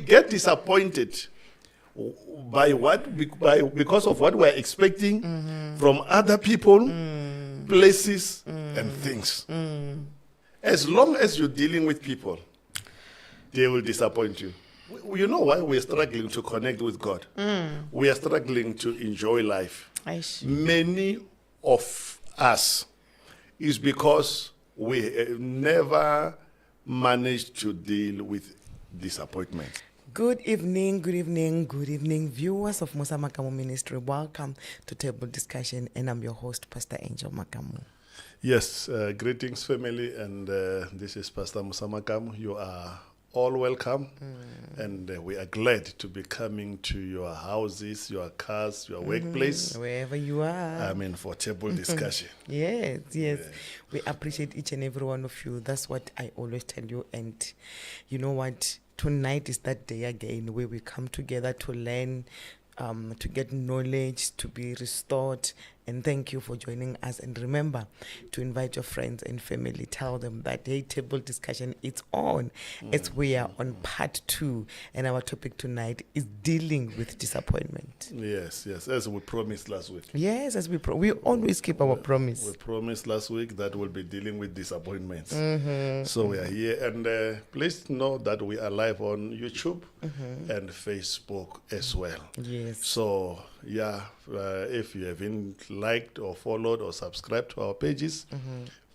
get disappointed because of what we're expecting from other people, places, and things. As long as you're dealing with people, they will disappoint you. You know why we're struggling to connect with God? We are struggling to enjoy life. Many of us is because we never managed to deal with disappointment. Good evening, viewers of Musa Makamu Ministry. Welcome to Table Discussion, and I'm your host, Pastor Angel Makamu. Yes, greetings, family, and this is Pastor Musa Makamu. You are all welcome, and we are glad to be coming to your houses, your cars, your workplace, wherever you are. I mean, for table discussion. Yes. We appreciate each and every one of you. That's what I always tell you. And you know what? Tonight is that day again where we come together to learn, to get knowledge, to be restored. And thank you for joining us. And remember to invite your friends and family. Tell them that, hey, table discussion, it's on. We are on part 2. And our topic tonight is dealing with disappointment. Yes, as we promised last week. Yes, as we always keep our promise. We promised last week that we'll be dealing with disappointments. So we are here. And please know that we are live on YouTube and Facebook as well. Yes. So, if you haven't liked or followed or subscribed to our pages,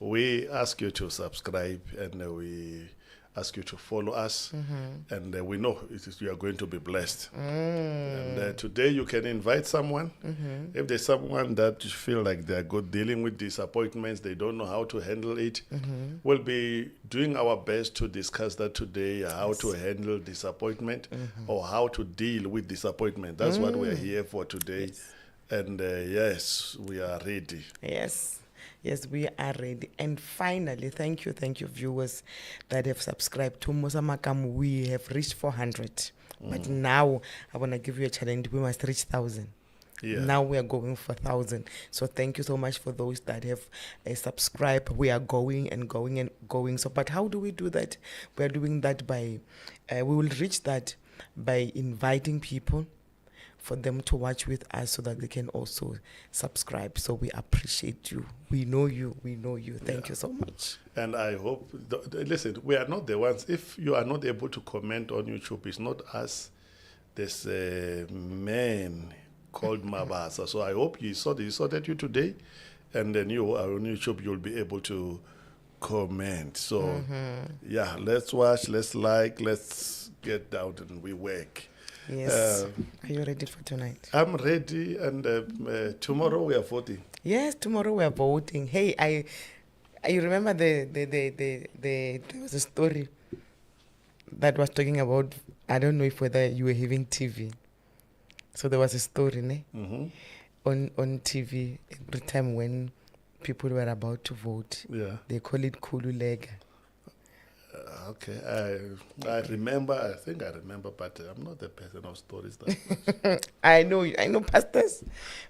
we ask you to subscribe, and we ask you to follow us, and we know you are going to be blessed. And today you can invite someone. If there's someone that you feel like they're good dealing with disappointments, they don't know how to handle it, we'll be doing our best to discuss that today, how to handle disappointment or how to deal with disappointment. That's what we're here for today. And yes, we are ready. Yes, we are ready. And finally, thank you, viewers that have subscribed to Musa Makamu. We have reached 400. But now, I want to give you a challenge. We must reach 1,000. Now we are going for 1,000. So thank you so much for those that have subscribed. We are going and going and going. So, but how do we do that? We are doing that by, we will reach that by inviting people for them to watch with us so that they can also subscribe. So we appreciate you. We know you. Thank you so much. And I hope, listen, we are not the ones. If you are not able to comment on YouTube, it's not us. There's a man called Mabasa. So I hope you saw that you today, and then you are on YouTube, you'll be able to comment. So let's watch, let's like, let's get down and we work. Yes. Are you ready for tonight? I'm ready, and tomorrow we are voting. Yes, tomorrow we are voting. Hey, I remember there was a story that was talking about, I don't know if whether you were having TV. So there was a story on TV every time when people were about to vote. They call it Kululega. Okay, I remember. I think I remember, but I'm not a person of stories that much. I know pastors.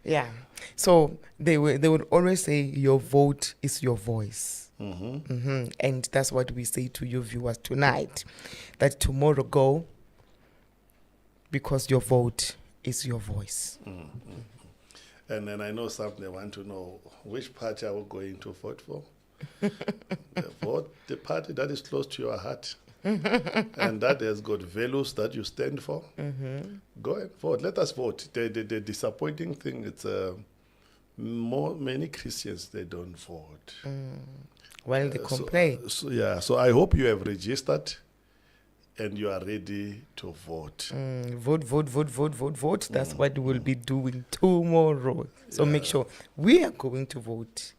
Yeah. So they would always say your vote is your voice. And that's what we say to you viewers tonight. That tomorrow go, because your vote is your voice. And then I know something. They want to know which party are we going to vote for. Vote the party that is close to your heart and that has got values that you stand for. Go and vote. Let us vote. The disappointing thing, it's many Christians, they don't vote. Well, they complain. So I hope you have registered and you are ready to vote. Vote. That's what we will be doing tomorrow. So make sure we are going to vote.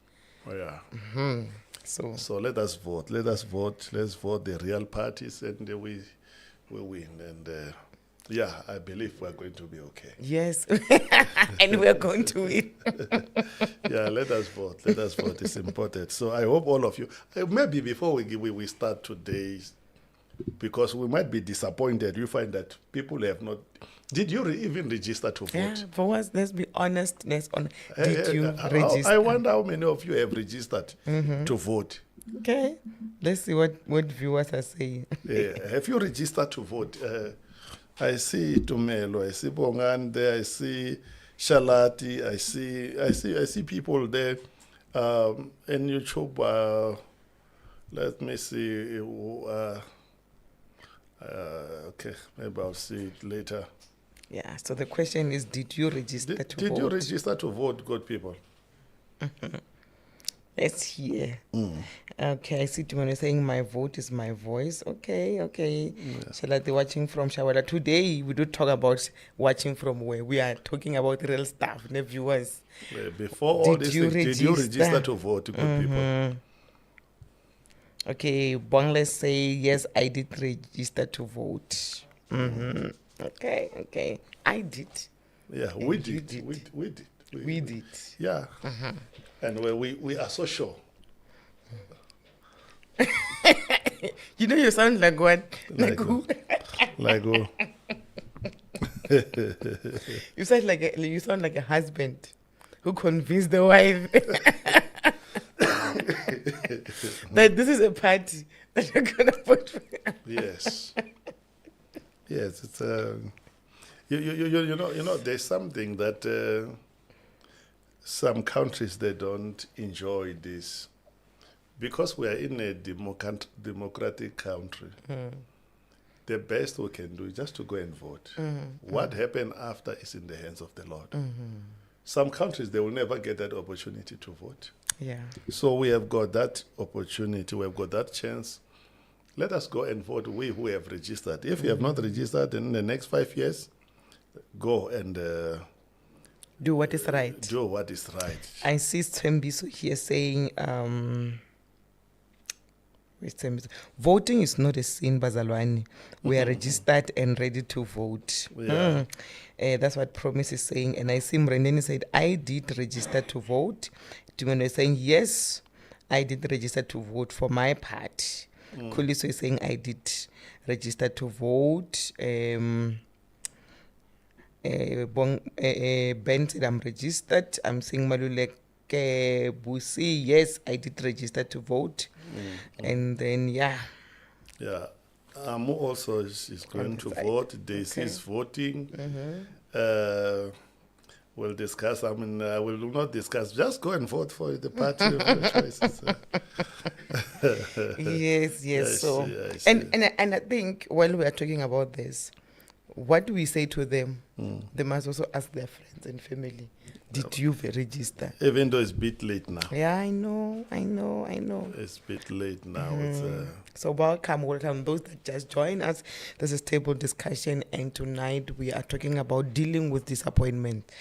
So let us vote. Let's vote the real parties, and we win. And I believe we're going to be okay. Yes, and we're going to win. Let us vote. It's important. So I hope all of you. Maybe before we start today, because we might be disappointed, you find that people have not. Did you even register to vote? Yeah, for us, let's be honest. Did you register? I wonder how many of you have registered to vote. Okay, let's see what viewers are saying. Have you registered to vote? I see Tumelo, I see Bongan there, I see Shalati, I see people there. And YouTube, let me see. Okay, maybe I'll see it later. Yeah, so the question is, did you register to Did vote? you register to vote, good people? Let's hear. Okay, I see Timon saying my vote is my voice. Okay. Shall I be watching from Shawala? Today we do talk about watching from where we are talking about real stuff, the viewers. Before all Did this you thing, did you register? register to vote, good people? Okay, Bongle say yes, I did register to vote. Okay, I did. Yeah, And we you did. did. We did. Yeah. And we are so sure. You know, you sound like what? Like who? Like who? You sound like a husband who convinced the wife that this is a party that you're gonna vote for. Yes. Yes, it's you know there's something that some countries they don't enjoy this because we are in a democratic country. The best we can do is just to go and vote. What happened after is in the hands of the Lord. Some countries they will never get that opportunity to vote. Yeah. So we have got that opportunity, we have got that chance. Let us go and vote, we who have registered. If you have not registered in the next 5 years, go and Do what is right. do what is right. I see Tembiso here saying, where's Tembiso? Voting is not a sin, Bazalwani. We are registered and ready to vote. Yeah. That's what Promise is saying. And I see Mrendeni said, I did register to vote. Timon is saying, yes, I did register to vote for my part. Kuliso is saying, I did register to vote. Ben said, I'm registered. I'm saying Maluleke Busi, yes, I did register to vote. And then, yeah. Yeah. Amu also is going to vote. Daisy is voting. We'll discuss. I mean, we will not discuss. Just go and vote for the party of your choices. Yes. So, and I think while we are talking about this, what do we say to them? They must also ask their friends and family, did you register? Even though it's a bit late now. Yeah, I know. It's a bit late now. It's, So welcome those that just join us. This is Table Discussion, and tonight we are talking about dealing with disappointment.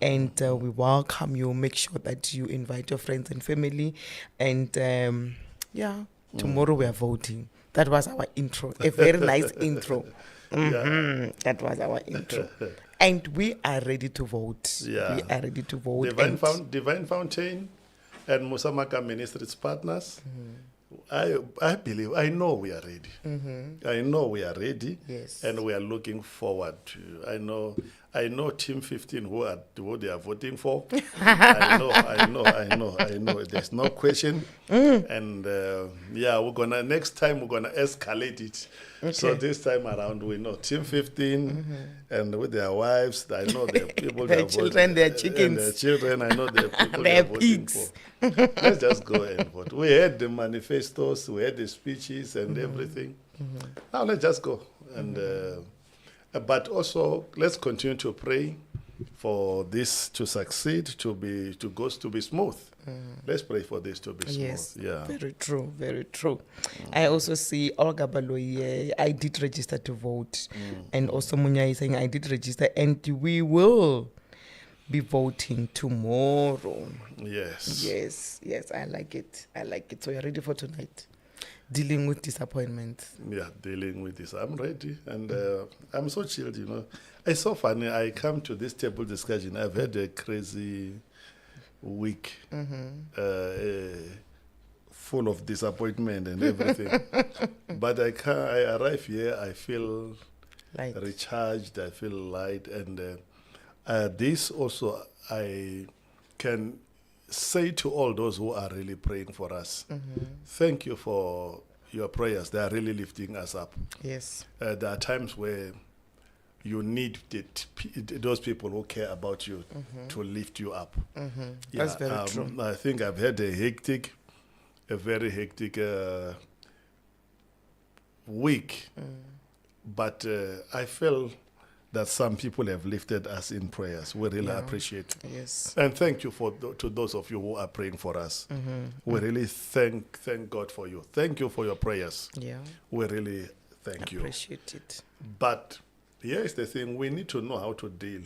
And we welcome you. Make sure that you invite your friends and family. And tomorrow we are voting. That was our intro. A very nice intro. That was our intro. And we are ready to vote. Yeah. We are ready to vote. Divine Fountain and Musamaka Ministries partners. I believe, I know we are ready. I know we are ready. Yes. And we are looking forward to. I know Team 15 who they are voting for. I know. There's no question. And next time we're gonna escalate it. Okay. So this time around we know Team 15 and with their wives, I know the people Their that are children, voting, their chickens. and their children, I know the people Their they are pigs. voting for. Let's just go and vote. We had the manifestos, we had the speeches and everything. Now let's just go. And but also let's continue to pray for this to succeed, to be smooth. Let's pray for this to be smooth. Yes, Yeah. very true. I also see Olga Baloye, I did register to vote. And also Munya is saying, I did register, and we will be voting tomorrow. Yes. Yes, I like it. So you're ready for tonight? Dealing with disappointment. Yeah, dealing with this. I'm ready, and I'm so chilled, It's so funny. I come to this table discussion. I've had a crazy week, full of disappointment and everything. But I arrive here, I feel Light. recharged, I feel light, and this also I can say to all those who are really praying for us, thank you for your prayers. They are really lifting us up. Yes. There are times where you need those people who care about you to lift you up. That's very true. I think I've had a very hectic week, but I feel that some people have lifted us in prayers. We really appreciate it. Yes. And thank you to those of you who are praying for us. We really thank God for you. Thank you for your prayers. Yeah. We really thank you. Appreciate it. But here is the thing: we need to know how to deal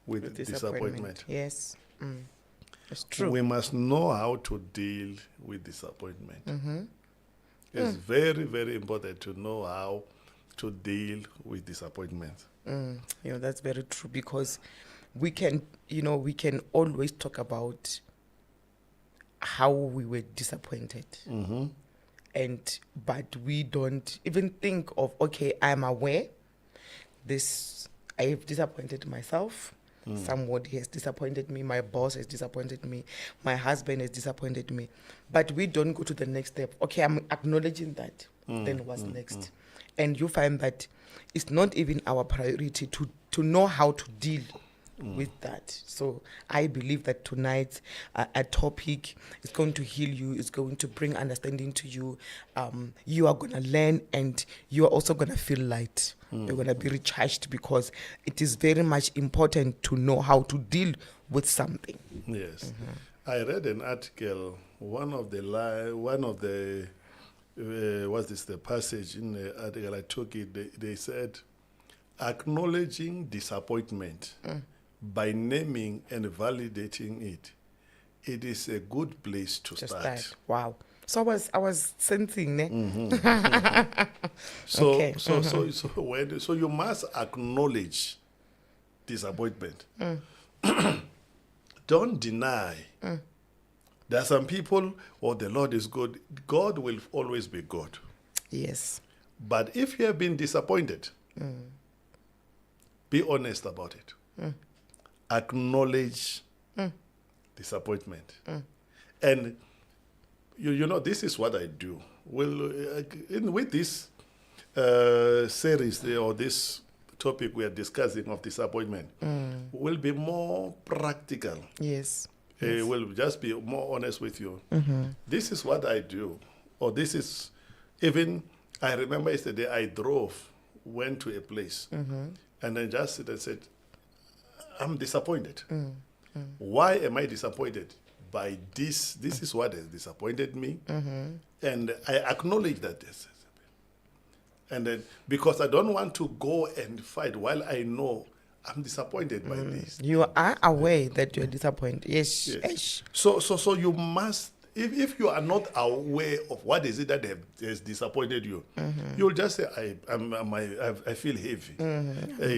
with disappointment. Yes. It's true. We must know how to deal with disappointment. It's very, very important to know how to deal with disappointment. That's very true, because we can always talk about how we were disappointed. But we don't even think of, okay, I'm aware I have disappointed myself. Somebody has disappointed me. My boss has disappointed me. My husband has disappointed me. But we don't go to the next step. Okay, I'm acknowledging that. Then what's next? And you find that it's not even our priority to know how to deal with that. So I believe that tonight a topic is going to heal you, is going to bring understanding to you. You are going to learn, and you are also going to feel light. You're going to be recharged, because it is very much important to know how to deal with something. Yes. I read an article, the passage in the article, I took it, they said, acknowledging disappointment by naming and validating it, it is a good place to start. Wow. So I was sensing, So okay. So you must acknowledge disappointment. Don't deny. There are some people, the Lord is good. God will always be God. Yes. But if you have been disappointed, be honest about it. Acknowledge disappointment. And you know, this is what I do. Well, with this series or this topic we are discussing of disappointment, will be more practical. Yes. Will just be more honest with you. This is what I do. Or this is, even, I remember yesterday I went to a place, and then just sit and said, I'm disappointed. Why am I disappointed? By this is what has disappointed me. And I acknowledge that this. And then, because I don't want to go and fight while I know I'm disappointed by this. You are aware that you're disappointed. Yes. Yes. So you must, if you are not aware of what is it that has disappointed you, you'll just say, I feel heavy.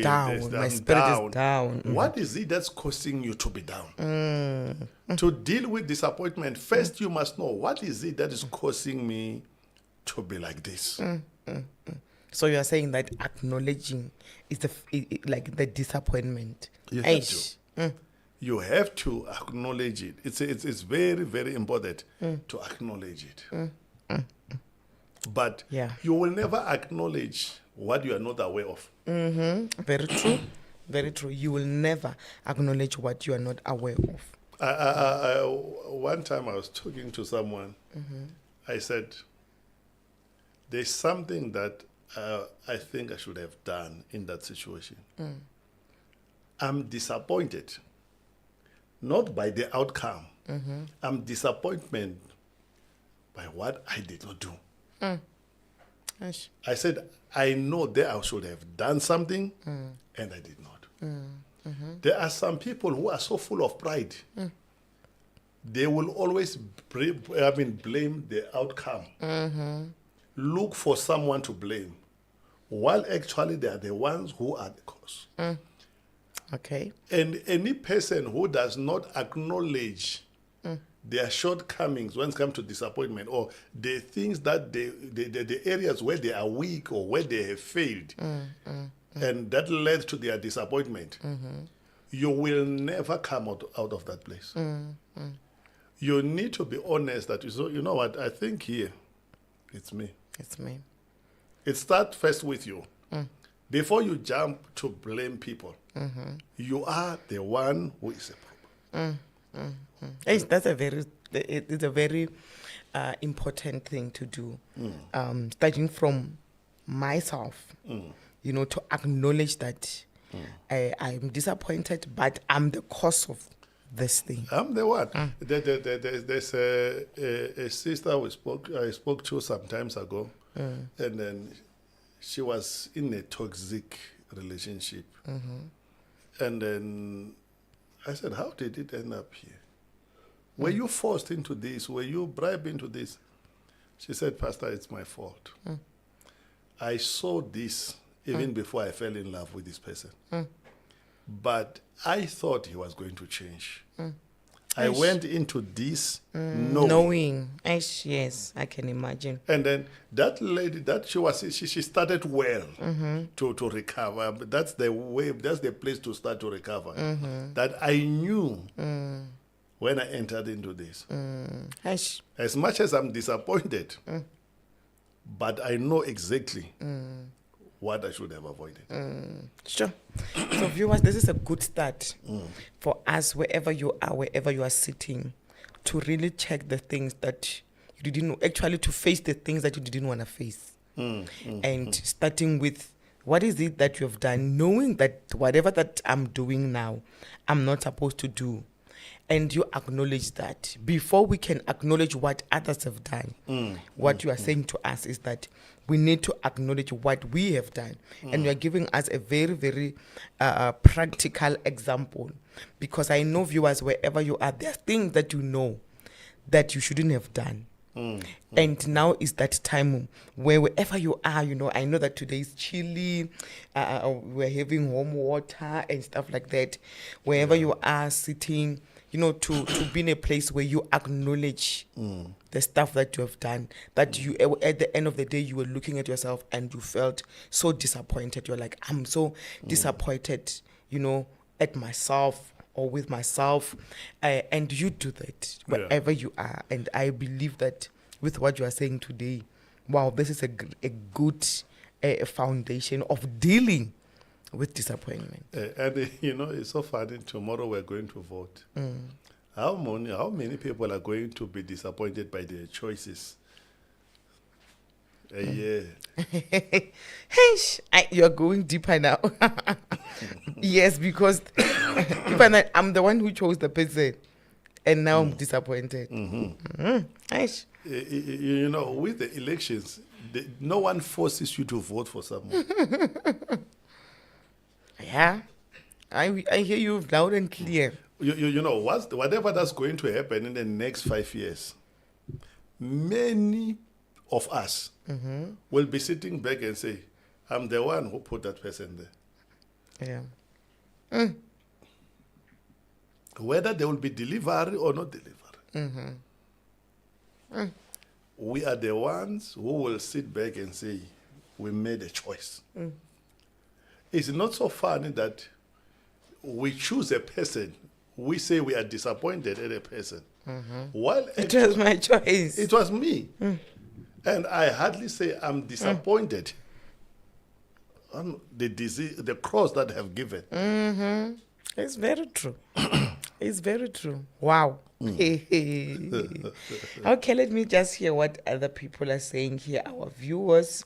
Down. My spirit is down. What is it that's causing you to be down? To deal with disappointment, first you must know, what is it that is causing me to be like this? So you are saying that acknowledging is like the disappointment. You have to. You have to acknowledge it. It's very, very important to acknowledge it. But you will not acknowledge what you are not aware of. Very true. Very true. You will never acknowledge what you are not aware of. One time I was talking to someone. I said, there's something that I think I should have done in that situation. I'm disappointed, not by the outcome. I'm disappointed by what I did not do. I said, I know that I should have done something, and I did not. There are some people who are so full of pride. They will always blame the outcome. Look for someone to blame, while actually they are the ones who are the cause. Okay. And any person who does not acknowledge their shortcomings when it comes to disappointment, or the things that the areas where they are weak or where they have failed, and that led to their disappointment, you will never come out of that place. You need to be honest that, you know what, I think here, it's me. It's me. It starts first with you. before you jump to blame people, you are the one who is a problem. That's a very, it's a very important thing to do. Starting from myself, to acknowledge that I'm disappointed, but I'm the cause of this thing. I'm the one. There's a sister I spoke to some times ago, and then she was in a toxic relationship. And then I said, how did it end up here? Were you forced into this? Were you bribed into this? She said, Pastor, it's my fault. I saw this even before I fell in love with this person. But I thought he was going to change. I went into this knowing. Yes, I can imagine. And then that lady, that she started well to recover. But that's the way, that's the place to start to recover. That I knew when I entered into this. As much as I'm disappointed, but I know exactly what I should have avoided. Sure. So viewers, this is a good start for us, wherever you are sitting, to really check the things that you didn't, actually to face the things that you didn't want to face. And starting with, what is it that you have done, knowing that whatever that I'm doing now, I'm not supposed to do. And you acknowledge that. Before we can acknowledge what others have done, what you are saying to us is that we need to acknowledge what we have done. And you are giving us a very, very practical example. Because I know, viewers, wherever you are, there are things that you know that you shouldn't have done. And now is that time where wherever you are, I know that today is chilly, we're having warm water and stuff like that. Wherever you are sitting, to be in a place where you acknowledge the stuff that you have done, that you, at the end of the day, you were looking at yourself and you felt so disappointed. You're like, I'm so disappointed, at myself or with myself. And you do that wherever you are. And I believe that with what you are saying today, wow, this is a good foundation of dealing with disappointment. And it's so funny. Tomorrow we're going to vote. How many people are going to be disappointed by their choices? Yeah. You're going deeper now. Yes, because I'm the one who chose the person, and now I'm disappointed. With the elections, no one forces you to vote for someone. Yeah, I hear you loud and clear. Whatever that's going to happen in the next 5 years, many of us will be sitting back and say, I'm the one who put that person there. Yeah. Whether there will be delivery or not delivery. We are the ones who will sit back and say, we made a choice. It's not so funny that we choose a person, we say we are disappointed at a person. While it was my choice. It was me. And I hardly say I'm disappointed on the cross that I have given. It's very true. It's very true. Wow. Okay, let me just hear what other people are saying here, our viewers.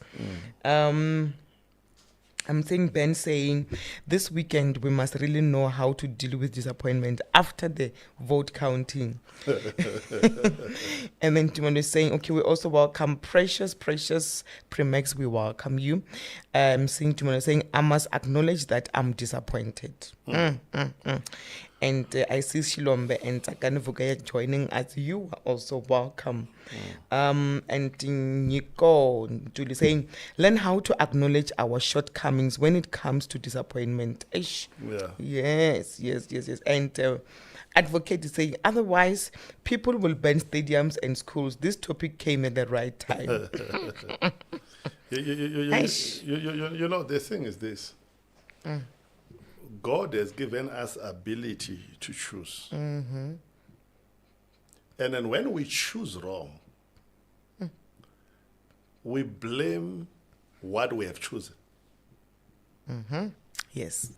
I'm seeing Ben saying, this weekend we must really know how to deal with disappointment after the vote counting. And then Timon is saying, okay, we also welcome Precious Premex, we welcome you. Seeing Timon is saying, I must acknowledge that I'm disappointed. And I see Shilombe and Takane Vugaya joining us. You are also welcome. And Nico Julie saying, learn how to acknowledge our shortcomings when it comes to disappointment. Ish. Yeah. Yes. And Advocate is saying, otherwise, people will ban stadiums and schools. This topic came at the right time. The thing is this. God has given us ability to choose. And then when we choose wrong, we blame what we have chosen. Yes,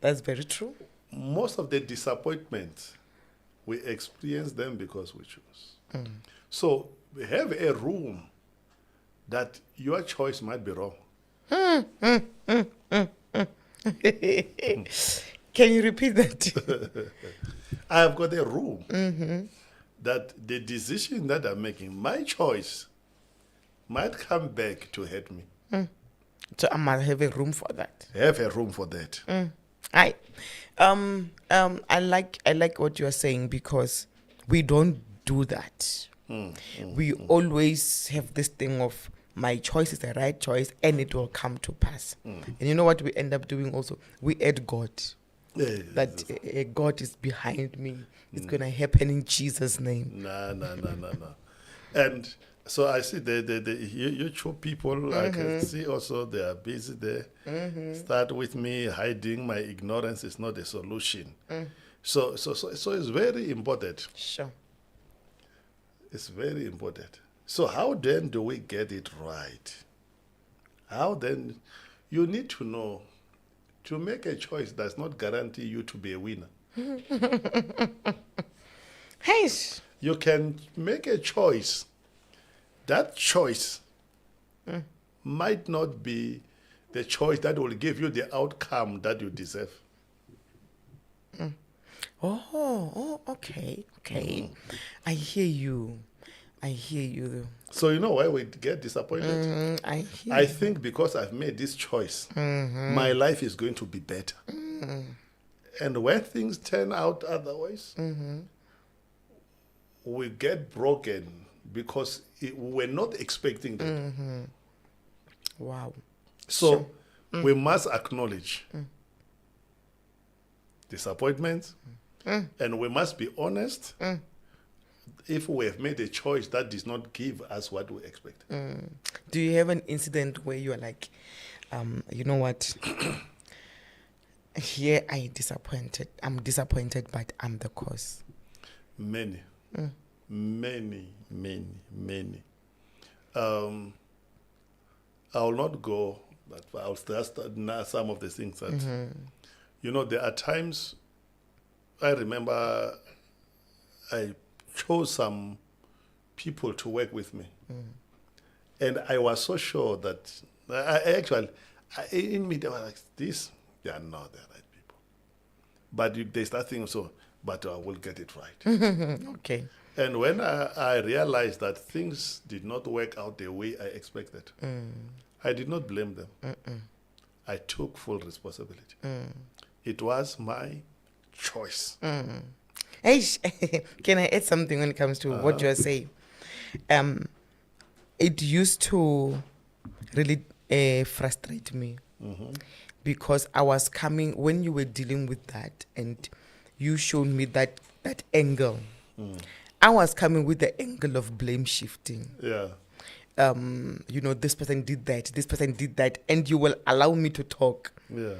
that's very true. Most of the disappointments, we experience them because we choose. So have a room that your choice might be wrong. Can you repeat that? I have got a room that the decision that I'm making, my choice, might come back to hurt me. So I must have a room for that. Have a room for that. I like what you are saying, because we don't do that. We always have this thing of my choice is the right choice and it will come to pass. And you know what we end up doing also? We add God. That God is behind me. It's going to happen in Jesus' name. No. And so I see the YouTube people, I can see also they are busy there. Start with me, hiding my ignorance is not a solution. So it's very important. Sure. It's very important. So how then do we get it right? How then? You need to know, to make a choice does not guarantee you to be a winner. Hey. You can make a choice. That choice might not be the choice that will give you the outcome that you deserve. Oh, okay. I hear you. So you know why we get disappointed? I think because I've made this choice, my life is going to be better. And when things turn out otherwise, we get broken because we're not expecting that. Wow. So we must acknowledge disappointments, and we must be honest if we have made a choice that does not give us what we expect. Do you have an incident where you are like, you know what? Here I'm disappointed, but I'm the cause. Many. I will not go, but I'll just some of the things that, there are times, I remember I chose some people to work with me. And I was so sure that, in me, they were like, they are not the right people. But they start thinking, but I will get it right. Okay. And when I realized that things did not work out the way I expected, I did not blame them. I took full responsibility. It was my choice. Hey, can I add something when it comes to what you are saying? It used to really frustrate me because I was coming, when you were dealing with that and you showed me that angle, I was coming with the angle of blame shifting. Yeah. This person did that, and you will allow me to talk. Yeah.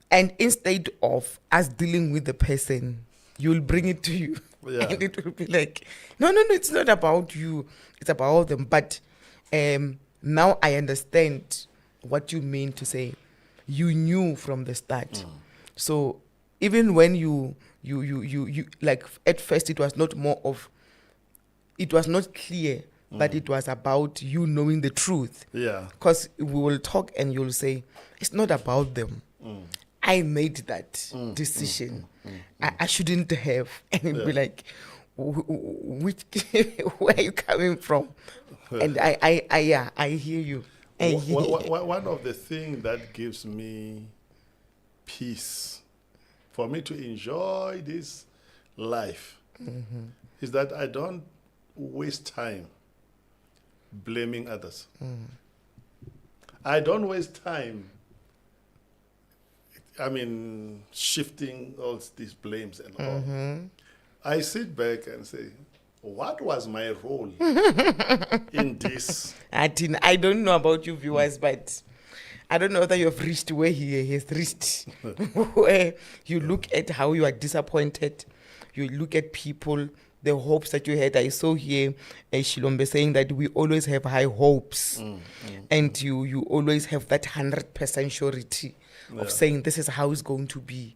And instead of us dealing with the person, you'll bring it to you. Yeah. And it will be like, no, it's not about you. It's about them. But now I understand what you mean to say. You knew from the start. So even when you like, at first it was not clear that it was about you knowing the truth. Yeah. Because we will talk and you'll say, it's not about them. I made that decision. I shouldn't have. And it'll be like, where are you coming from? And I hear you. One of the things that gives me peace for me to enjoy this life is that I don't waste time blaming others. I don't waste time shifting all these blames and all. I sit back and say, what was my role in this? I don't know about you viewers, but I don't know whether you have reached where he has reached, where you look at how you are disappointed, you look at people, the hopes that you had. I saw here Shilombe saying that we always have high hopes, and you always have that 100% surety of saying this is how it's going to be.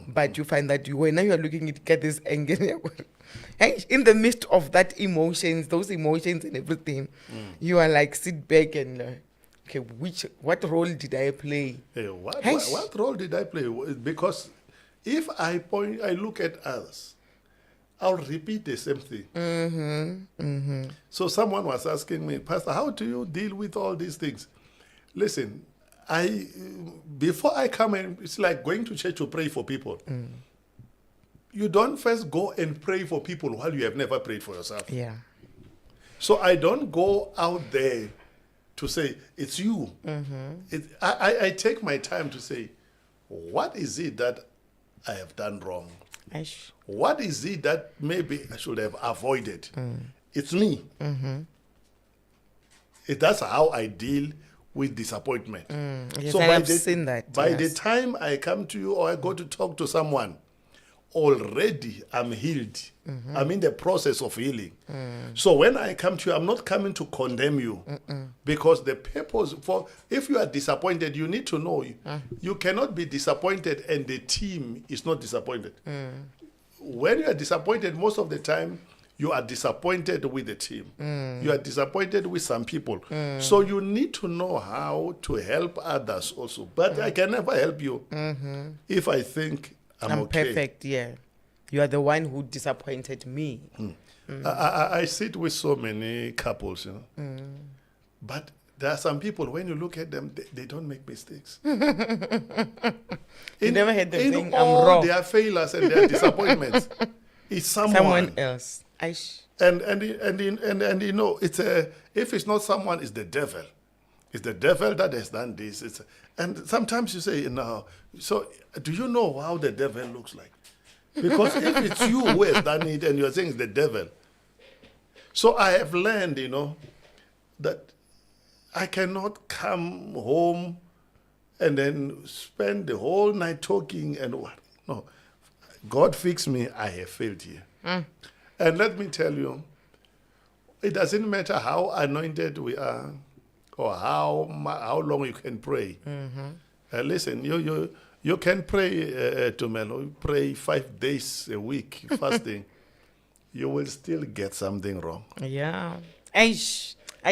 But you find that when now you are looking at this angle, and in the midst of that those emotions and everything, you are like, sit back and okay, what role did I play? Hey, what role did I play? Because if I look at others, I'll repeat the same thing. So someone was asking me, Pastor, how do you deal with all these things? Listen, before I come in, it's like going to church to pray for people. You don't first go and pray for people while you have never prayed for yourself. Yeah. So I don't go out there to say, it's you. I take my time to say, what is it that I have done wrong? What is it that maybe I should have avoided? It's me. That's how I deal with disappointment. Yes, so I've seen that. By the time I come to you or I go to talk to someone, already I'm healed. I'm in the process of healing. So when I come to you, I'm not coming to condemn you. Because the purpose if you are disappointed, you need to know you cannot be disappointed and the team is not disappointed. When you are disappointed, most of the time, you are disappointed with the team. You are disappointed with some people. So you need to know how to help others also. But I can never help you if I think I'm okay. Perfect, yeah. You are the one who disappointed me. I sit with so many couples, but there are some people, when you look at them, they don't make mistakes. You never had them saying, in I'm all wrong. their failures and their disappointments, it's someone else. And you know, if it's not someone, it's the devil. It's the devil that has done this. And sometimes you say, no. So do you know how the devil looks like? Because if it's you who has done it and you're saying it's the devil. So I have learned, that I cannot come home and then spend the whole night talking and what. No. God fix me, I have failed here. And let me tell you, it doesn't matter how anointed we are or how long you can pray. Listen, you can pray, Tumelo, pray 5 days a week fasting. You will still get something wrong. Yeah. I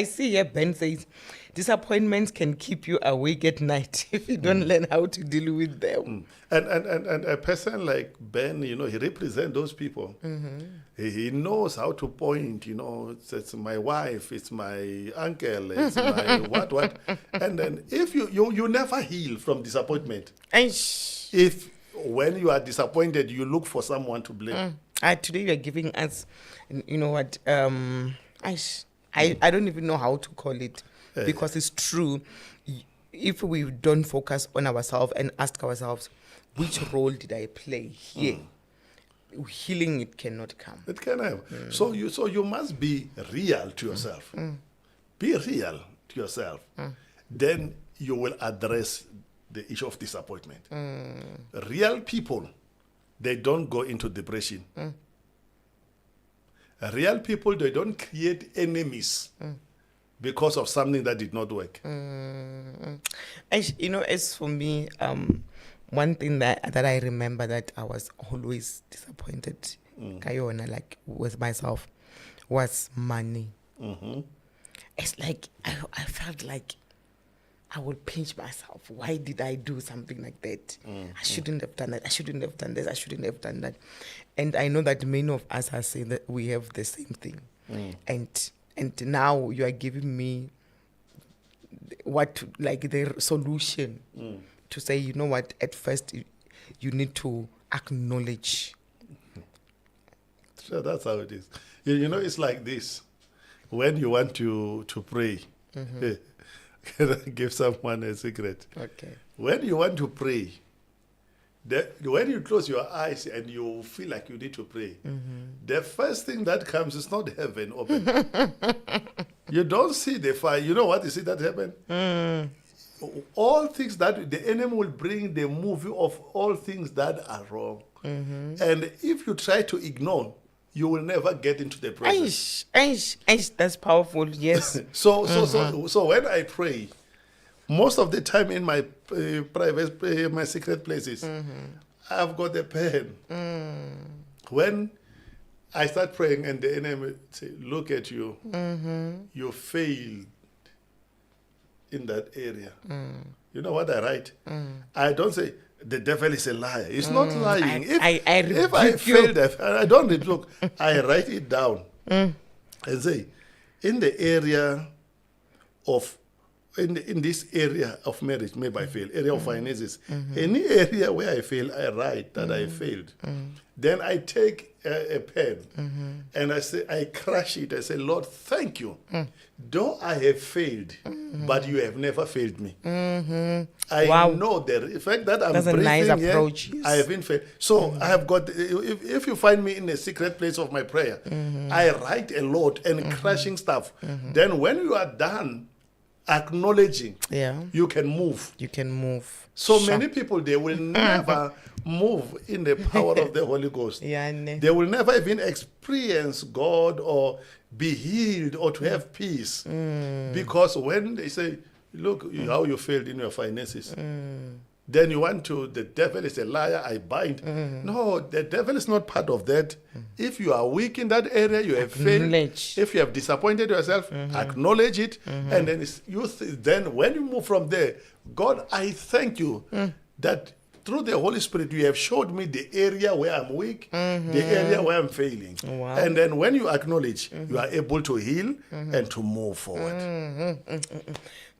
see here Ben says, disappointments can keep you awake at night if you don't learn how to deal with them. And a person like Ben, he represents those people. He knows how to point, it's my wife, it's my uncle, it's my what. And then if you never heal from disappointment. If when you are disappointed, you look for someone to blame. Today you are giving us, you know what, I don't even know how to call it, because it's true. If we don't focus on ourselves and ask ourselves, which role did I play here? Healing, it cannot come. It can have. So you must be real to yourself. Be real to yourself. Then you will address the issue of disappointment. Real people, they don't go into depression. Real people, they don't create enemies because of something that did not work. As for me, one thing that I remember that I was always disappointed, Kayona, like with myself, was money. It's like I felt like I would pinch myself. Why did I do something like that? I shouldn't have done that. I shouldn't have done this. I shouldn't have done that. And I know that many of us are saying that we have the same thing. And now you are giving me the solution to say, you know what, at first you need to acknowledge. So that's how it is. It's like this. When you want to pray, can I give someone a secret? Okay. When you want to pray, when you close your eyes and you feel like you need to pray, the first thing that comes is not heaven open. You don't see the fire. You know what? You see that happen? All things that the enemy will bring the movie of all things that are wrong. And if you try to ignore, you will never get into the presence. That's powerful. Yes. So when I pray, most of the time in my private, my secret places, I've got a pen. When I start praying and the enemy say, look at you, you failed in that area. You know what I write? I don't say, the devil is a liar. It's not lying. If I failed, I don't rebuke. I write it down and say, in the area of, in this area of marriage, maybe I fail, area of finances, any area where I fail, I write that I failed. Then I take a pen and I say, I crush it. I say, Lord, thank you. Though I have failed, but you have never failed me. I know the fact that I'm breathing, nice approach. Here, I have been failed. So I have got, if you find me in a secret place of my prayer, I write a lot and crushing stuff. Then when you are done acknowledging, you can move. You can move. So many people, they will never move in the power of the Holy Ghost. They will never even experience God or be healed or to have peace. Because when they say, look how you failed in your finances, then you want to, the devil is a liar, I bind. No, the devil is not part of that. If you are weak in that area, you have failed. If you have disappointed yourself, acknowledge it. And then then when you move from there, God, I thank you that through the Holy Spirit, you have showed me the area where I'm weak, the area where I'm failing. And then when you acknowledge, you are able to heal and to move forward.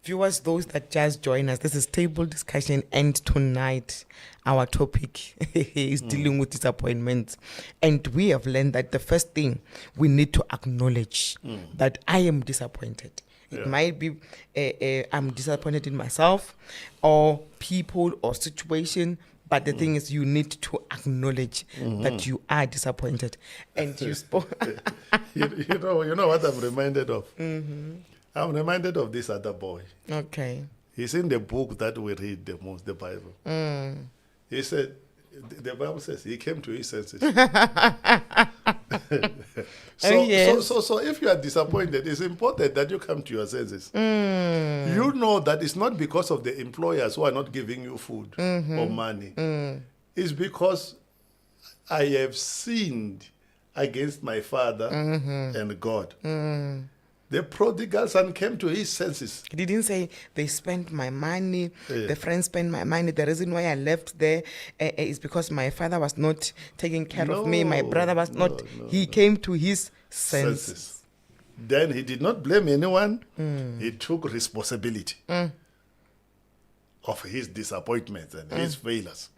Viewers, those that just join us, this is Table Discussion, and tonight our topic is dealing with disappointment. And we have learned that the first thing we need to acknowledge that I am disappointed. It might be I'm disappointed in myself or people or situation, but the thing is you need to acknowledge that you are disappointed. And you spoke. you know what I'm reminded of? I'm reminded of this other boy. Okay. He's in the book that we read the most, the Bible. He said, the Bible says he came to his senses. So if you are disappointed, it's important that you come to your senses. You know that it's not because of the employers who are not giving you food or money. It's because I have sinned against my father and God. The prodigal son came to his senses. He didn't say they spent my money, the friends spent my money. The reason why I left there is because my father was not taking care of me. My brother was not. He came to his senses. Then he did not blame anyone. He took responsibility of his disappointments and his failures.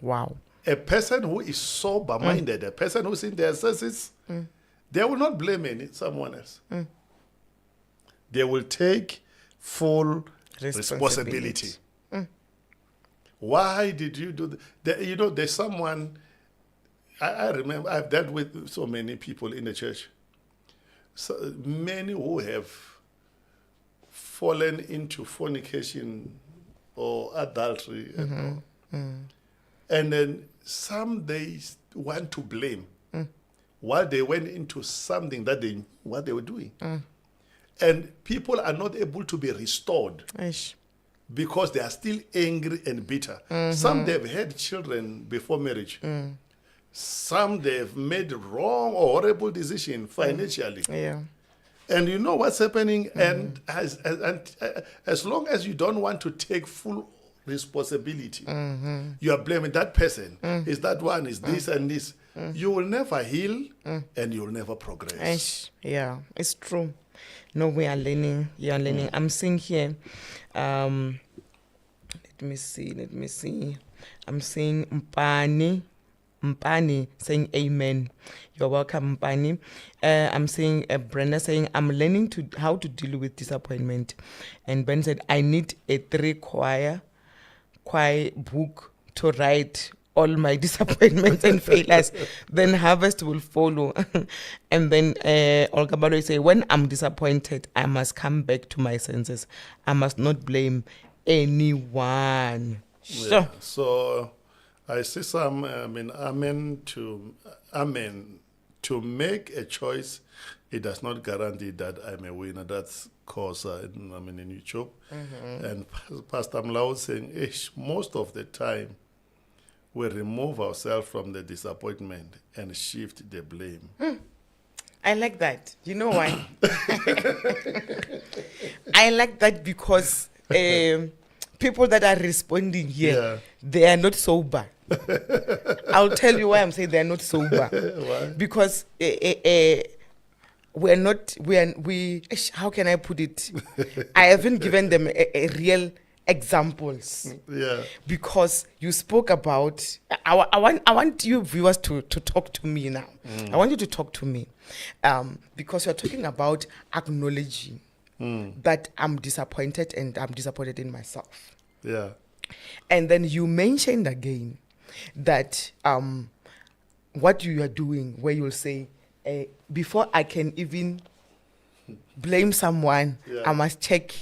Wow. A person who is sober-minded, a person who's in their senses, they will not blame someone else. They will take full responsibility. Why did you do that? There's someone, I remember, I've dealt with so many people in the church. So many who have fallen into fornication or adultery. And then some they want to blame. While they went into something that they knew what they were doing. And people are not able to be restored because they are still angry and bitter. Some they've had children before marriage. Some they've made wrong or horrible decision financially. And you know what's happening? And as long as you don't want to take full responsibility, you are blaming that person. Is that one? Is this and this? You will never heal and you will never progress. Yeah, it's true. No, we are learning. You are learning. I'm seeing here. Let me see. I'm seeing Mpani saying amen. You're welcome, Mpani. I'm seeing Brenda saying, I'm learning how to deal with disappointment. And Ben said, I need a 3-choir book to write all my disappointments and failures. Then harvest will follow. And then Olga Balo say, when I'm disappointed, I must come back to my senses. I must not blame anyone. Yeah. So I see some, amen. To make a choice, it does not guarantee that I'm a winner. That's cause, in YouTube. And Pastor Mlau saying, most of the time, we remove ourselves from the disappointment and shift the blame. I like that. You know why? I like that because people that are responding here, they are not sober. I'll tell you why I'm saying they're not sober. Why? Because how can I put it? I haven't given them a real examples. Yeah. Because you spoke about, I want you viewers to talk to me now. I want you to talk to me. Because you're talking about acknowledging that I'm disappointed and I'm disappointed in myself. Yeah. And then you mentioned again that what you are doing, where you'll say, before I can even blame someone, I must check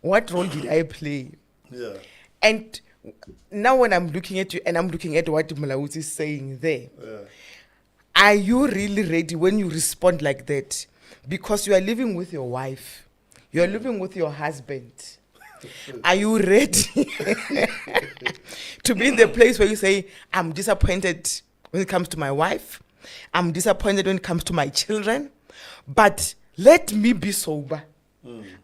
what role did I play. Yeah. And now when I'm looking at you and I'm looking at what Malawuti is saying there, are you really ready when you respond like that? Because you are living with your wife, you are living with your husband. Are you ready to be in the place where you say, I'm disappointed when it comes to my wife, I'm disappointed when it comes to my children, but let me be sober.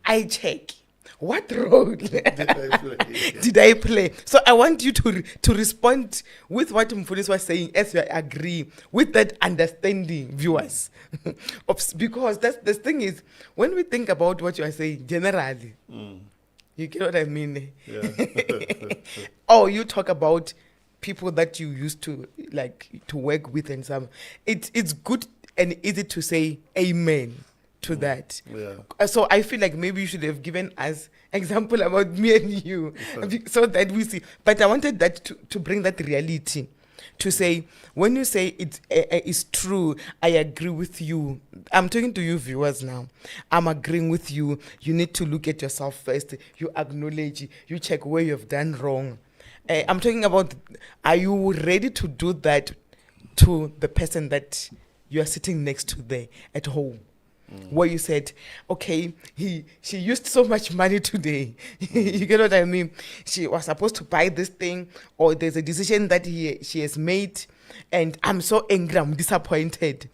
I check. What role did I play? So I want you to respond with what Mfundisi was saying as you agree with that understanding, viewers. Because that's the thing is, when we think about what you are saying generally, you get what I mean? Yeah. Or you talk about people that you used to like to work with and some. It's good and easy to say amen to that. Yeah. So I feel like maybe you should have given us example about me and you so that we see. But I wanted that to bring that reality. To say, when you say it's true, I agree with you. I'm talking to you viewers now. I'm agreeing with you. You need to look at yourself first. You acknowledge, you check where you've done wrong. I'm talking about, are you ready to do that to the person that you are sitting next to there at home? Where you said, okay, she used so much money today. You get what I mean? She was supposed to buy this thing, or there's a decision that she has made, and I'm so angry, I'm disappointed.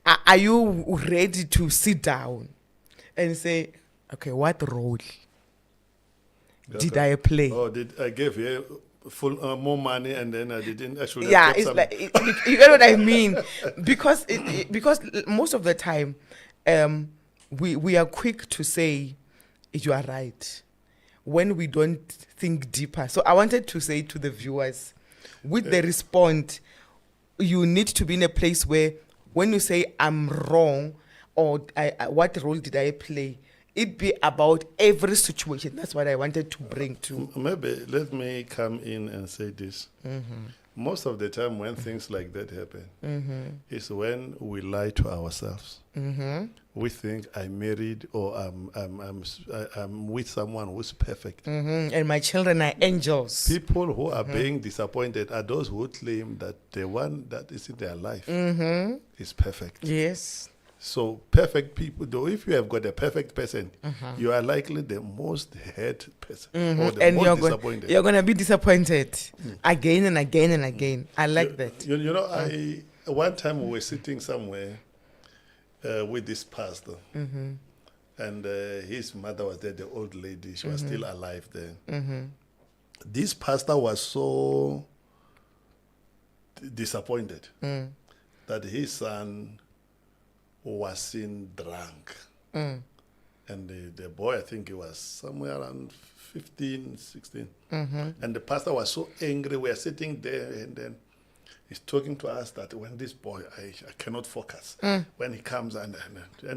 Are you ready to sit down and say, okay, what role did I play? Oh, did I give you full more money and then I didn't actually? Yeah, it's like you get what I mean, because because most of the time. We are quick to say you are right when we don't think deeper. So I wanted to say to the viewers, with the response, you need to be in a place where when you say I'm wrong or what role did I play, it be about every situation. That's what I wanted to bring to. Maybe let me come in and say this. Most of the time when things like that happen is when we lie to ourselves. We think I married or I'm with someone who's perfect. And my children are angels. People who are being disappointed are those who claim that the one that is in their life is perfect. Yes. So perfect people, though, if you have got a perfect person, you are likely the most hurt person or the And most disappointed. You're going to be disappointed again and again and again. I like that. You know, one time we were sitting somewhere with this pastor, and his mother was there, the old lady. She was still alive then. This pastor was so disappointed that his son was seen drunk. And the boy, I think he was somewhere around 15, 16. And the pastor was so angry. We are sitting there and then he's talking to us that when this boy, I cannot focus. When he comes and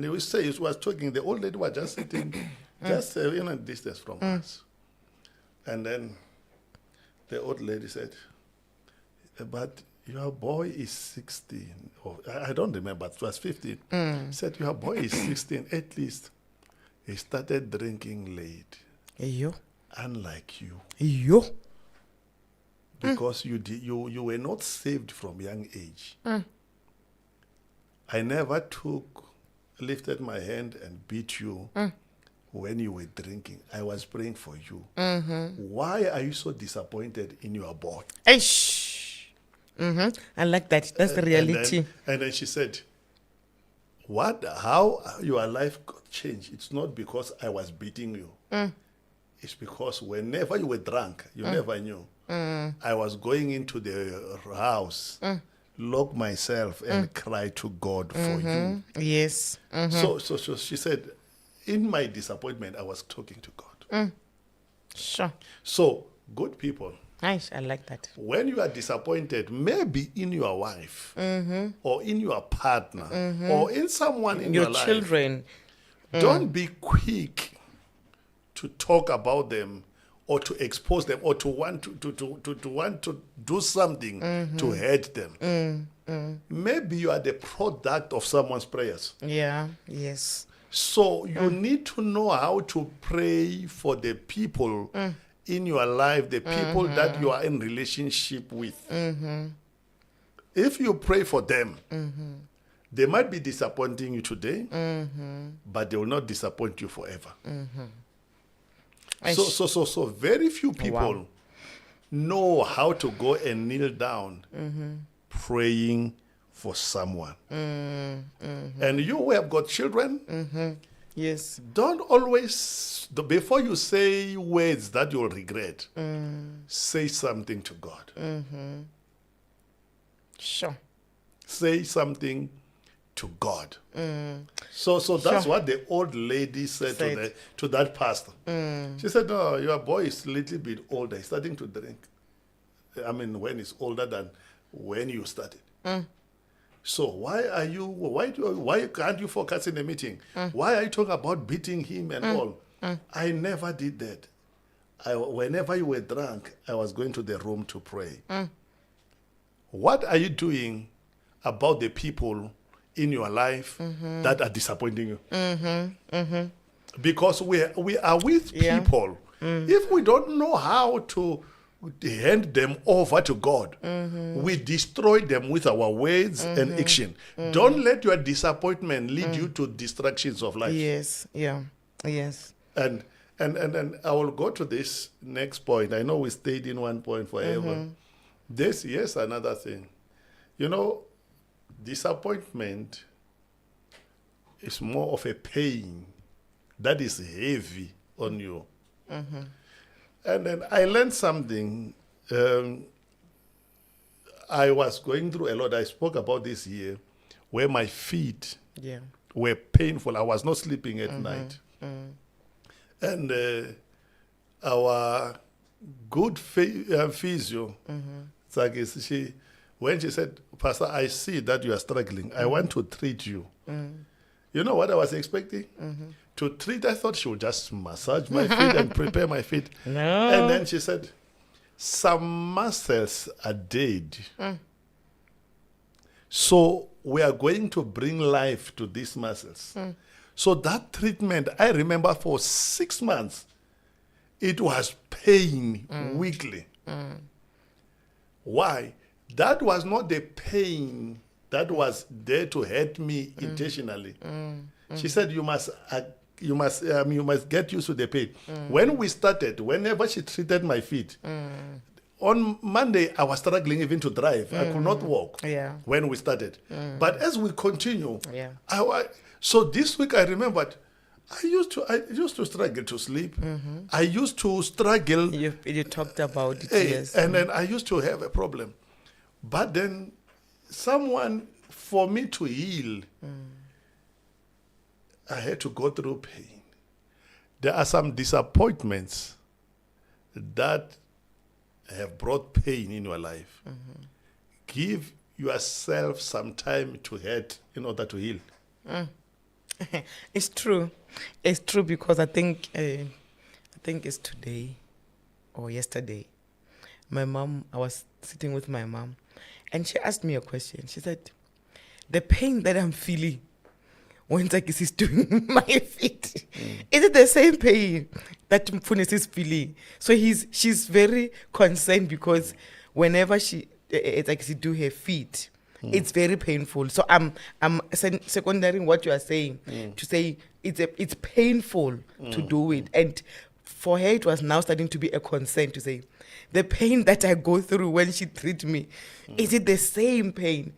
he was saying, he was talking, the old lady was just sitting just distance from us. And then the old lady said, but your boy is 16. Or I don't remember, it was 15. Said, your boy is 16, at least. He started drinking late. Yo. Unlike you. Yo. because you were not saved from young age. I never lifted my hand and beat you when you were drinking. I was praying for you. Why are you so disappointed in your boy? Eish. I like that. That's the reality. And then she said, how your life got changed? It's not because I was beating you. It's because whenever you were drunk, you never knew. I was going into the house, lock myself and cry to God for you. Yes. So she said, in my disappointment, I was talking to God. Sure. So, good people, Nice. I like that. when you are disappointed, maybe in your wife or in your partner or in someone in your life, children. don't be quick to talk about them or to expose them or to want to do something to hurt them. Maybe you are the product of someone's prayers. Yeah. Yes. So you need to know how to pray for the people in your life, the people that you are in relationship with. If you pray for them, they might be disappointing you today, but they will not disappoint you forever. So very few people know how to go and kneel down praying for someone. And you who have got children, Yes. don't always, before you say words that you'll regret, say something to God. Sure. Say something to God. So that's what the old lady said to that pastor. She said, "No, your boy is a little bit older. He's starting to drink. I mean, when he's older than when you started. So why can't you focus in the meeting? Why are you talking about beating him and all?" I never did that. Whenever you were drunk, I was going to the room to pray. What are you doing about the people in your life that are disappointing you? Because we are with people. If we don't know how to hand them over to God, we destroy them with our words and action. Don't let your disappointment lead you to distractions of life. Yes. Yeah. Yes. And I will go to this next point. I know we stayed in one point forever. Yes, another thing. You know, disappointment is more of a pain that is heavy on you. And then I learned something. I was going through a lot. I spoke about this here, where my feet were painful. I was not sleeping at night. And our good physio, when she said, "Pastor, I see that you are struggling. I want to treat you." You know what I was expecting? To treat, I thought she would just massage my feet and prepare my feet. No. And then she said, "Some muscles are dead. So we are going to bring life to these muscles." So that treatment, I remember for 6 months, it was pain weekly. Why? That was not the pain that was there to hurt me intentionally. She said, you must get used to the pain. When we started, whenever she treated my feet, on Monday I was struggling even to drive. I could not walk. When we started, but as we continue, so this week I remembered I used to struggle to sleep. I used to struggle. You talked about it. Yes. And then I used to have a problem. But then for me to heal, I had to go through pain. There are some disappointments that have brought pain in your life. Give yourself some time to hurt in order to heal. It's true. It's true because I think it's today or yesterday. I was sitting with my mom and she asked me a question. She said, "The pain that I'm feeling when Takis is doing my feet, is it the same pain that Mfunes is feeling?" So she's very concerned because whenever it's like she do her feet, it's very painful. So I'm secondary what you are saying to say it's painful to do it, and for her it was now starting to be a concern to say the pain that I go through when she treats me, is it the same pain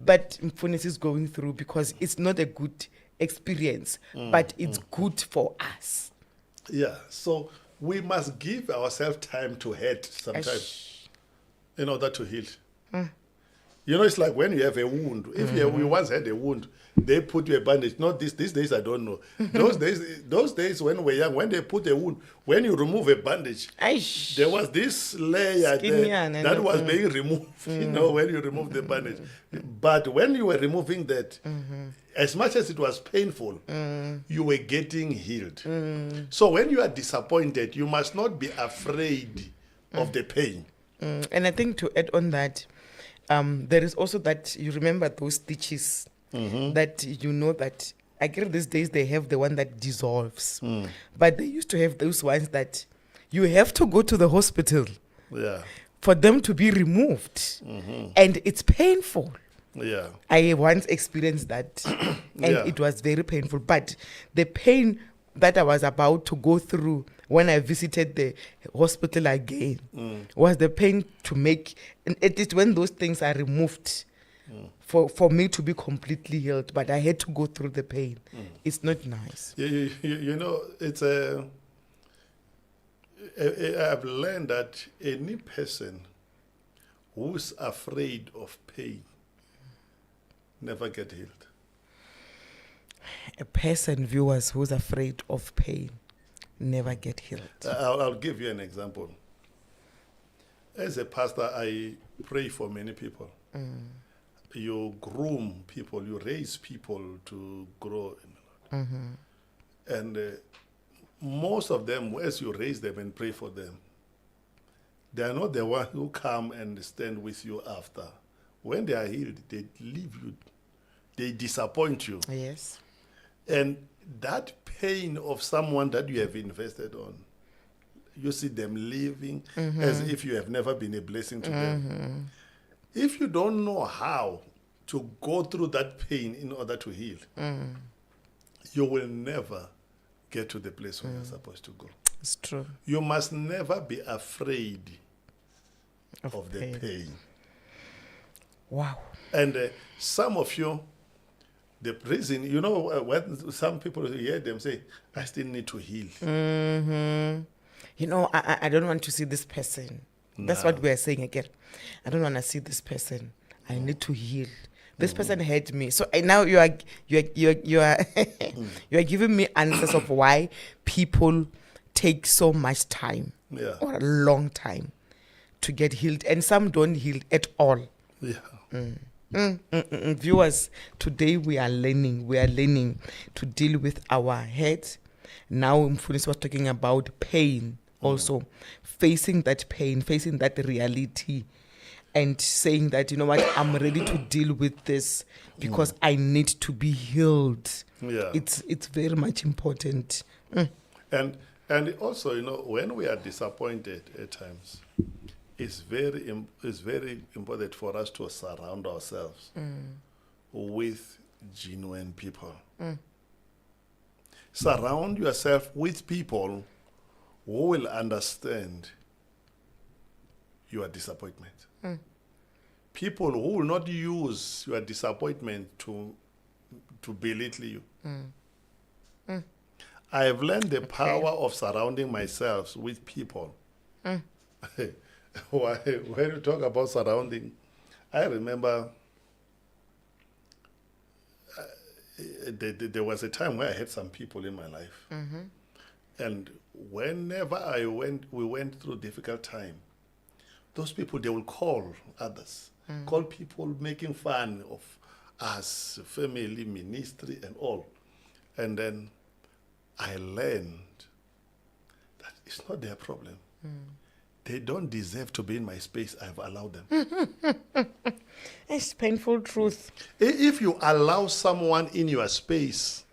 but Mfunis is going through, because it's not a good experience, but it's good for us. Yeah, so we must give ourselves time to hurt sometimes in order to heal. You know, it's like when you have a wound. If you once had a wound, they put you a bandage. Not these days, I don't know. Those days when we were young, when they put a wound, when you remove a bandage, there was this layer there that was being removed, you know, when you remove the bandage. But when you were removing that, as much as it was painful, you were getting healed. So when you are disappointed, you must not be afraid of the pain. And I think to add on that, there is also that you remember those stitches that you know that I guess these days they have the one that dissolves, but they used to have those ones that you have to go to the hospital for them to be removed, and it's painful. I once experienced that, and it was very painful. But the pain that I was about to go through when I visited the hospital again was the pain to make, and it is when those things are removed for me to be completely healed. But I had to go through the pain. It's not nice. You know, it's I've learned that any person who's afraid of pain never get healed. A person, viewers, who's afraid of pain never get healed. I'll give you an example. As a pastor, I pray for many people. You groom people, you raise people to grow in the Lord. And most of them, as you raise them and pray for them, they are not the ones who come and stand with you after. When they are healed, they leave you. They disappoint you. Yes. And that pain of someone that you have invested on, you see them leaving as if you have never been a blessing to them. If you don't know how to go through that pain in order to heal, you will never get to the place where you're supposed to go. It's true. You must never be afraid of the pain. Wow. And some of you, the reason, you know, when some people hear them say, I still need to heal. You know, I don't want to see this person. That's what we are saying again. I don't want to see this person. I need to heal. This person hurt me. So now you are you are giving me answers of why people take so much time or a long time to get healed, and some don't heal at all. Viewers, today we are learning to deal with our heads. Now Mfunis was talking about pain, also facing that pain, facing that reality, and saying that, you know what, I'm ready to deal with this because I need to be healed. It's very much important. And also, you know, when we are disappointed at times, it's very important for us to surround ourselves with genuine people. Surround yourself with people who will understand your disappointment. People who will not use your disappointment to belittle you. I have learned the power of surrounding myself with people. When you talk about surrounding, I remember there was a time where I had some people in my life. And whenever we went through difficult time, those people, they will call others, call people making fun of us, family, ministry, and all. And then I learned that it's not their problem. They don't deserve to be in my space. I've allowed them. It's painful truth. If you allow someone in your space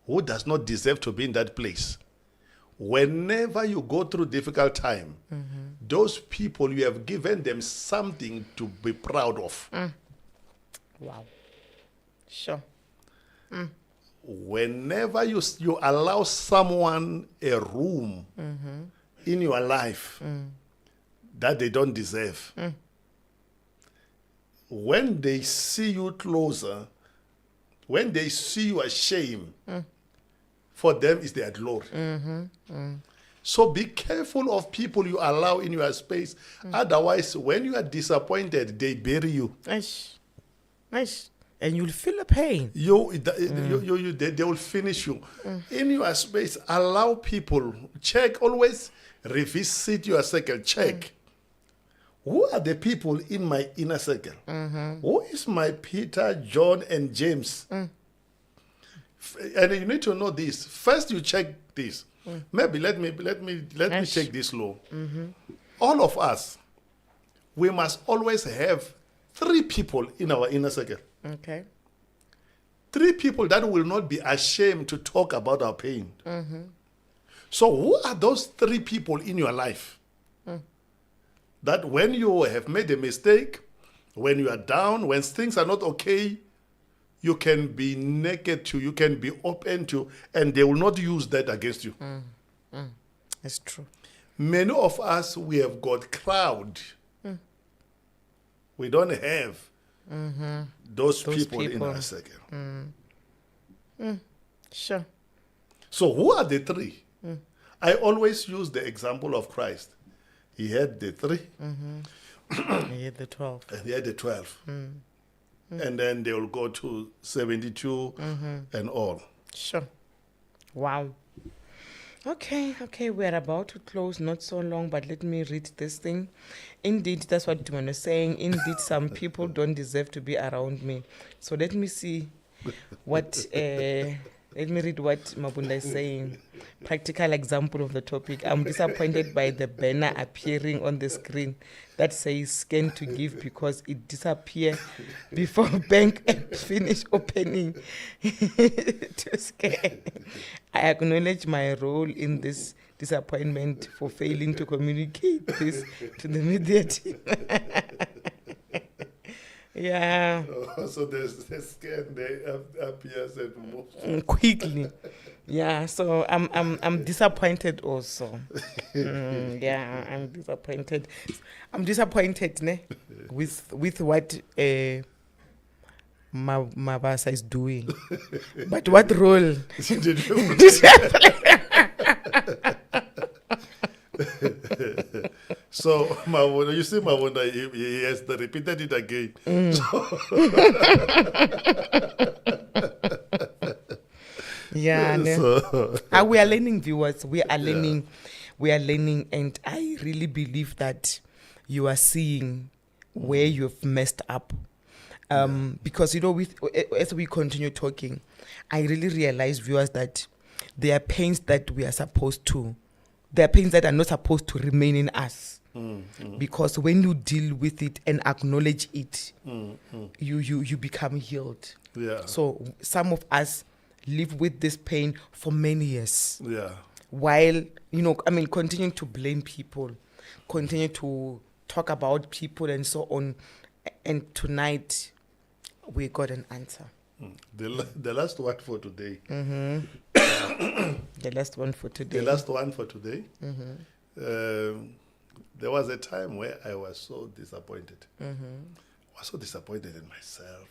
who does not deserve to be in that place, Whenever you go through difficult time, those people, you have given them something to be proud of. Wow. Sure. Whenever you allow someone a room in your life that they don't deserve, when they see you closer, when they see you ashamed, for them is their glory. So be careful of people you allow in your space. Otherwise, when you are disappointed, they bury you. Nice. Nice. And you'll feel the pain. They will finish you. In your space, allow people, check, always revisit your circle, check. Who are the people in my inner circle? Who is my Peter, John, and James? And you need to know this. First, you check this. Maybe let me check this law. All of us, we must always have 3 people in our inner circle. Okay. 3 people that will not be ashamed to talk about our pain. So who are those 3 people in your life? That when you have made a mistake, when you are down, when things are not okay, you can be naked to, you can be open to, and they will not use that against you. It's true. Many of us, we have got crowd. We don't have those people in our circle. Sure. So who are the 3? I always use the example of Christ. He had the 3. He had the 12. And he had the 12. And then they will go to 72 and all. Sure. Wow. Okay, we're about to close, not so long, but let me read this thing. Indeed, that's what Duman is saying. Indeed, some people don't deserve to be around me. So let me see what, let me read what Mabunda is saying. Practical example of the topic. I'm disappointed by the banner appearing on the screen that says scan to give because it disappeared before bank app finish opening to scan. I acknowledge my role in this disappointment for failing to communicate this to the media team. Yeah. So the scan they appears and moves quickly. Yeah, so I'm disappointed also. Yeah, I'm disappointed. I'm disappointed with what Mabasa is doing. But what role did you did she play? So Mawunda, you see Mawunda, he has repeated it again. Yeah, we are learning, viewers. We are learning. We are learning, and I really believe that you are seeing where you've messed up. Because as we continue talking, I really realize, viewers, that there are pains that we are supposed to. There are pains that are not supposed to remain in us. Because when you deal with it and acknowledge it, you become healed. Yeah. So some of us live with this pain for many years. Yeah. While, continuing to blame people, continue to talk about people and so on. And tonight, we got an answer. The last one for today. The last one for today. The last one for today. There was a time where I was so disappointed. I was so disappointed in myself.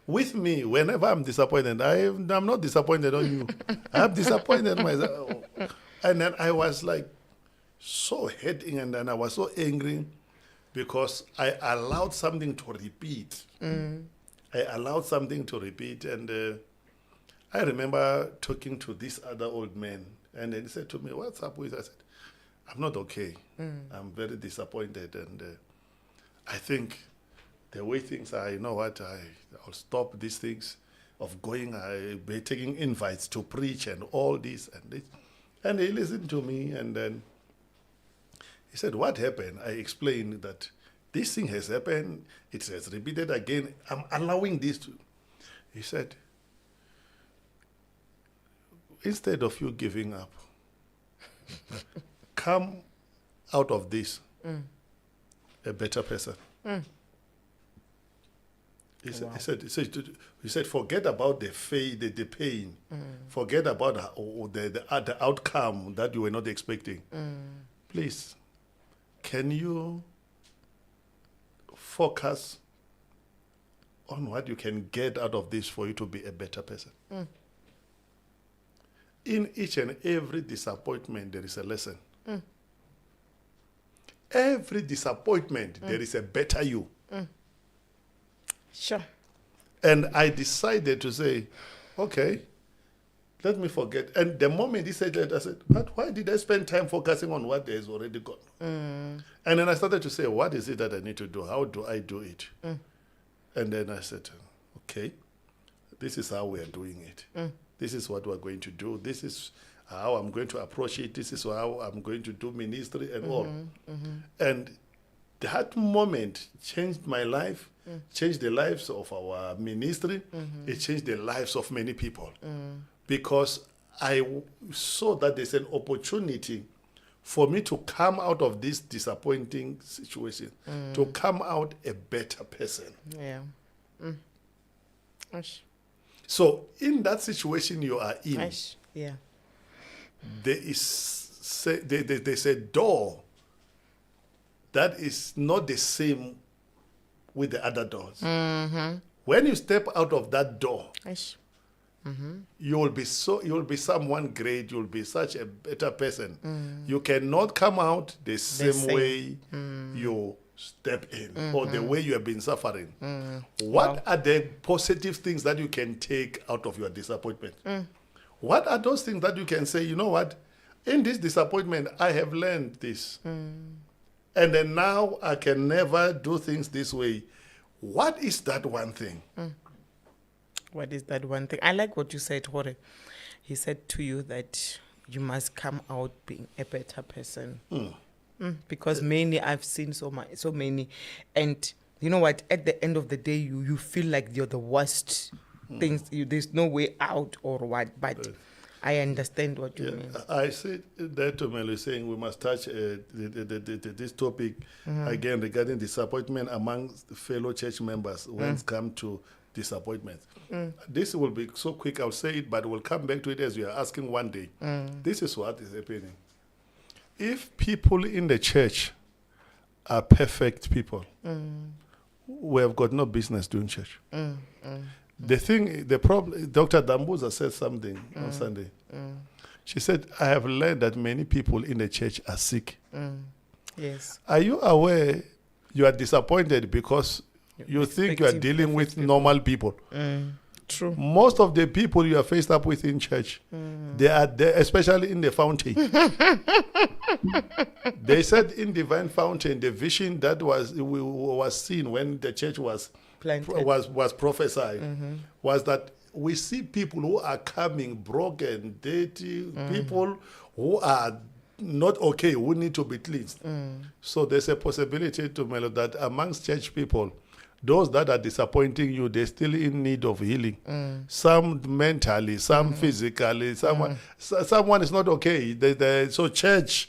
With me, whenever I'm disappointed, I'm not disappointed on you. I'm disappointed in myself. And then I was like so hating, and then I was so angry because I allowed something to repeat. I allowed something to repeat, and I remember talking to this other old man, and then he said to me, "What's up with?" I said, "I'm not okay. I'm very disappointed, and I think the way things are, you know what, I'll stop these things of going, I'll be taking invites to preach and all this and this." And he listened to me, and then he said, "What happened?" I explained that this thing has happened, it has repeated again, I'm allowing this to. He said, instead of you giving up, come out of this a better person. He said, forget about the pain. Forget about the outcome that you were not expecting. Please, can you focus on what you can get out of this for you to be a better person? In each and every disappointment, there is a lesson. Every disappointment, there is a better you. Sure. And I decided to say, okay, let me forget. And the moment he said that, I said, but why did I spend time focusing on what there is already gone? And then I started to say, what is it that I need to do? How do I do it? And then I said, okay, this is how we are doing it. This is what we're going to do. This is how I'm going to approach it. This is how I'm going to do ministry and all. And that moment changed my life, changed the lives of our ministry. It changed the lives of many people. Because I saw that there's an opportunity for me to come out of this disappointing situation, to come out a better person. Yeah. Ash. So in that situation you are in, Ash. Yeah. there's a door that is not the same with the other doors. When you step out of that door, Ash. you will be someone great. You'll be such a better person. You cannot come out the same way you step in or the way you have been suffering. What are the positive things that you can take out of your disappointment? What are those things that you can say, you know what, in this disappointment, I have learned this. And then now I can never do things this way. What is that one thing? What is that one thing? I like what you said, Hore. He said to you that you must come out being a better person. Because mainly I've seen so many. And you know what? At the end of the day, you feel like you're the worst things. There's no way out or what. But I understand what you mean. I said that to Melo, saying we must touch this topic again regarding disappointment among fellow church members when it comes to disappointment. This will be so quick, I'll say it, but we'll come back to it as you are asking one day. This is what is happening. If people in the church are perfect people, we have got no business doing church. The problem, Dr. Dambuza said something on Sunday. She said, I have learned that many people in the church are sick. Yes. Are you aware you are disappointed because you think you are dealing with normal people? True. Most of the people you are faced up with in church, they are there, especially in the fountain. They said in Divine Fountain, the vision that was seen when the church was prophesied was that we see people who are coming broken, dirty, people who are not okay, who need to be cleansed. So there's a possibility to Melo that amongst church people, those that are disappointing you, they're still in need of healing. Some mentally, some physically, someone is not okay. So church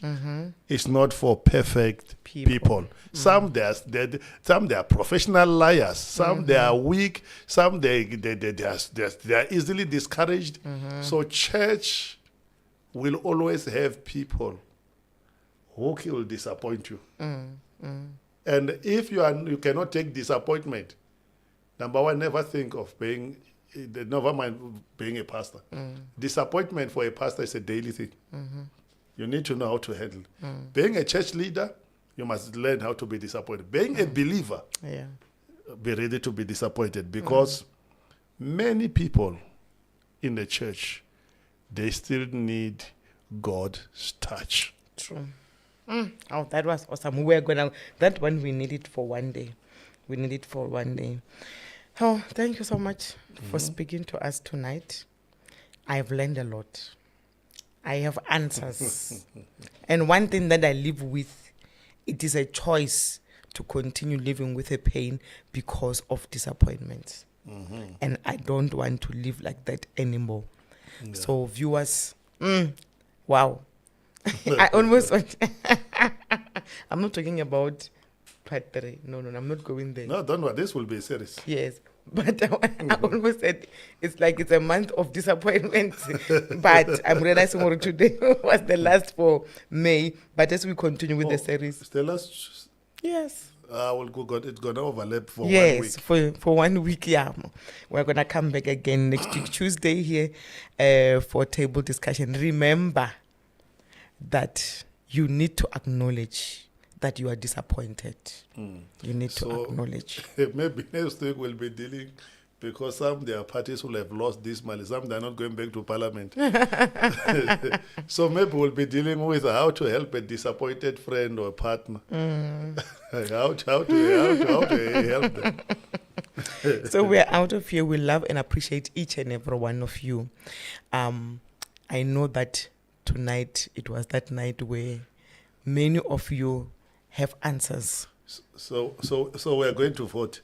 is not for perfect people. Some they are professional liars. Some they are weak. Some they are easily discouraged. So church will always have people who will disappoint you. And if you cannot take disappointment, number one, never think of never mind being a pastor. Disappointment for a pastor is a daily thing. You need to know how to handle. Being a church leader, you must learn how to be disappointed. Being a believer, be ready to be disappointed, because many people in the church, they still need God's touch. True. Oh, that was awesome. We're gonna that one we need it for one day. We need it for one day. Oh, thank you so much for speaking to us tonight. I've learned a lot. I have answers. And one thing that I live with, it is a choice to continue living with a pain because of disappointments. And I don't want to live like that anymore. So viewers, wow. I almost want I'm not talking about part 3. No, I'm not going there. No, don't worry. This will be a series. Yes. But I almost said it's like it's a month of disappointment. But I'm realizing what today was the last for May. But as we continue with the series. It's the last. Yes. It's going to overlap for 1 week. Yes, for 1 week, yeah. We're going to come back again next week, Tuesday here for table discussion. Remember that you need to acknowledge that you are disappointed. You need to acknowledge. Maybe next week we'll be dealing, because some their parties will have lost this money. Some they're not going back to parliament. So maybe we'll be dealing with how to help a disappointed friend or partner. how to help them. So we're out of here. We love and appreciate each and every one of you. I know that tonight it was that night where many of you have answers. So we're going to vote.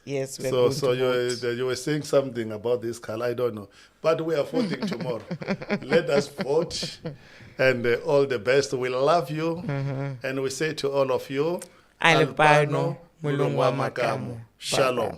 Yes, we're going to vote. You were saying something about this, Carl. I don't know, but we are voting tomorrow. Let us vote, and all the best. We love you, and we say to all of you, Albano Mulungwa Makamu. Shalom.